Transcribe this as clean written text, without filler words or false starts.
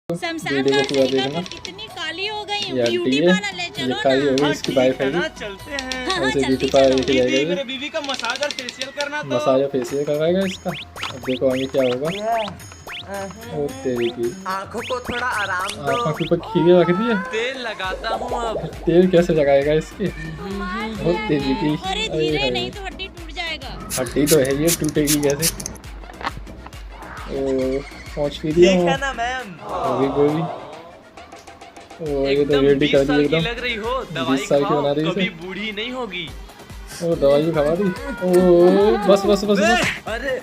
Video को पूरा देखना। कितनी काली हो गई ये ब्यूटी आंटी है, पार्लर ले ये चलो काली हो ना। गई, इसकी वाइफ है। चलते हैं। ऐसे जल्दी ब्यूटी पार्लर चलो। लेके जाएगा, मेरे बीवी का मसाज और फेशियल करना तो मसाज और फेशियल करवाएगा इसका। अब देखो आगे क्या होगा। ओ तेरी की आंखों को थोड़ा आराम दो। आँखों के ऊपर खीरे रख दिए। तेल लगाता हूँ अब। तेल कैसे लगाएगा इसके। ओ तेरी की अरे धीरे नहीं तो हड्डी टूट जाएगा। हड्डी तो है, ये टूटेगी कैसे। ओ पहुंच भी दिया ठीक वो। है ना मैम। अभी कोई ओ ये तो एकदम रेडी 20 कर दी साल की एकदम। लग रही हो। दवाई 20 साल की खाओ, बना दी कभी इसे। बूढ़ी नहीं होगी। ओ दवाई भी खवा दी। ओ बस बस बस बस। अरे